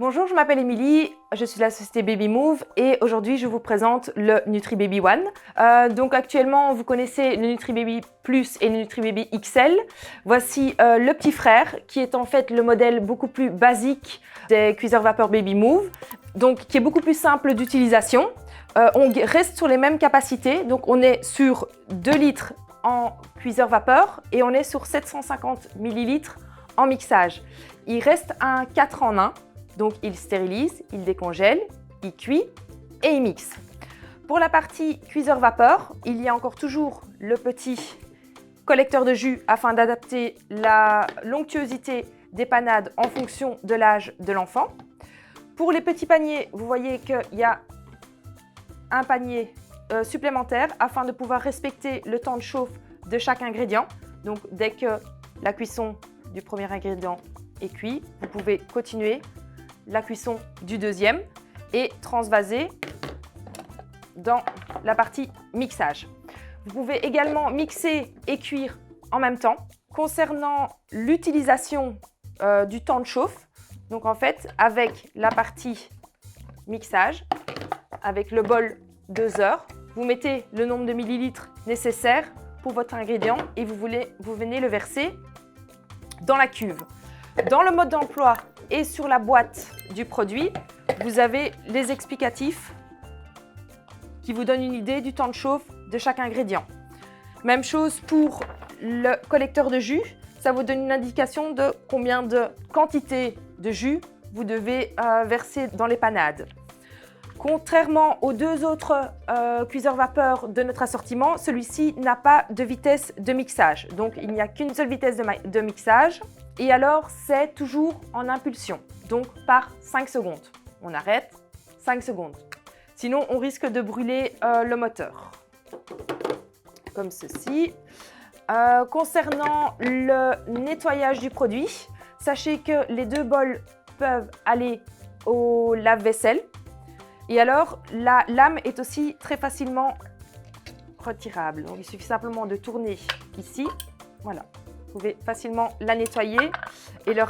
Bonjour, je m'appelle Émilie, je suis de la société Baby Move et aujourd'hui je vous présente le NutriBaby One. Donc actuellement vous connaissez le NutriBaby Plus et le NutriBaby XL. Voici le petit frère qui est en fait le modèle beaucoup plus basique des cuiseurs vapeur Baby Move, donc qui est beaucoup plus simple d'utilisation. On reste sur les mêmes capacités, donc on est sur 2 litres en cuiseur vapeur et on est sur 750 ml en mixage. Il reste un 4 en 1. Donc, il stérilise, il décongèle, il cuit et il mixe. Pour la partie cuiseur vapeur, il y a encore toujours le petit collecteur de jus afin d'adapter la l'onctuosité des panades en fonction de l'âge de l'enfant. Pour les petits paniers, vous voyez qu'il y a un panier supplémentaire afin de pouvoir respecter le temps de chauffe de chaque ingrédient. Donc, dès que la cuisson du premier ingrédient est cuit, vous pouvez continuer la cuisson du deuxième et transvaser dans la partie mixage. Vous pouvez également mixer et cuire en même temps. Concernant l'utilisation du temps de chauffe, donc en fait avec la partie mixage, avec le bol 2 heures, vous mettez le nombre de millilitres nécessaire pour votre ingrédient et vous venez le verser dans la cuve. Dans le mode d'emploi et sur la boîte du produit, vous avez les explicatifs qui vous donnent une idée du temps de chauffe de chaque ingrédient. Même chose pour le collecteur de jus, ça vous donne une indication de combien de quantité de jus vous devez verser dans les panades. Contrairement aux 2 autres cuiseurs vapeur de notre assortiment, celui-ci n'a pas de vitesse de mixage. Donc, il n'y a qu'une seule vitesse de mixage. Et alors, c'est toujours en impulsion, donc par 5 secondes. On arrête, 5 secondes. Sinon, on risque de brûler le moteur, comme ceci. Concernant le nettoyage du produit, sachez que les 2 bols peuvent aller au lave-vaisselle. Et alors, la lame est aussi très facilement retirable. Donc, il suffit simplement de tourner ici. Voilà. Vous pouvez facilement la nettoyer et la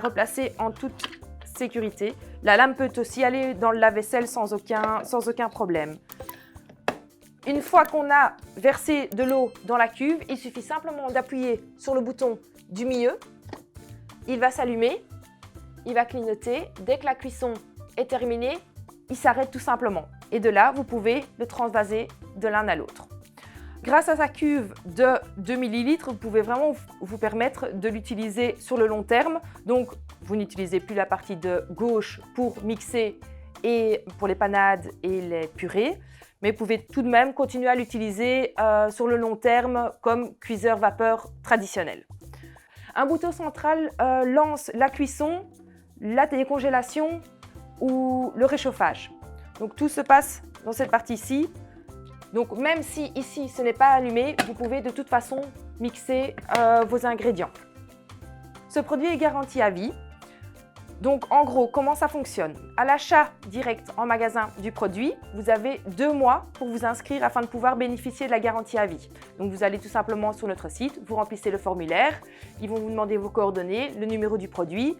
replacer en toute sécurité. La lame peut aussi aller dans le lave-vaisselle sans aucun problème. Une fois qu'on a versé de l'eau dans la cuve, il suffit simplement d'appuyer sur le bouton du milieu. Il va s'allumer, il va clignoter. Dès que la cuisson est terminée, il s'arrête tout simplement. Et de là, vous pouvez le transvaser de l'un à l'autre. Grâce à sa cuve de 2 ml, vous pouvez vraiment vous permettre de l'utiliser sur le long terme. Donc, vous n'utilisez plus la partie de gauche pour mixer et pour les panades et les purées, mais vous pouvez tout de même continuer à l'utiliser sur le long terme comme cuiseur vapeur traditionnel. Un bouton central lance la cuisson, la décongélation ou le réchauffage. Donc, tout se passe dans cette partie-ci. Donc, même si ici, ce n'est pas allumé, vous pouvez de toute façon mixer vos ingrédients. Ce produit est garanti à vie. Donc, en gros, comment ça fonctionne? À l'achat direct en magasin du produit, vous avez 2 mois pour vous inscrire afin de pouvoir bénéficier de la garantie à vie. Donc, vous allez tout simplement sur notre site, vous remplissez le formulaire, ils vont vous demander vos coordonnées, le numéro du produit.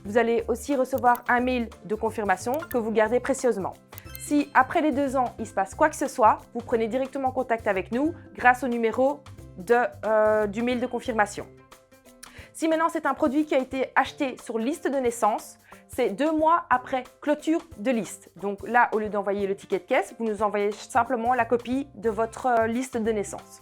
Vous allez aussi recevoir un mail de confirmation que vous gardez précieusement. Si après les 2 ans, il se passe quoi que ce soit, vous prenez directement contact avec nous grâce au numéro du mail de confirmation. Si maintenant c'est un produit qui a été acheté sur liste de naissance, c'est 2 mois après clôture de liste. Donc là, au lieu d'envoyer le ticket de caisse, vous nous envoyez simplement la copie de votre liste de naissance.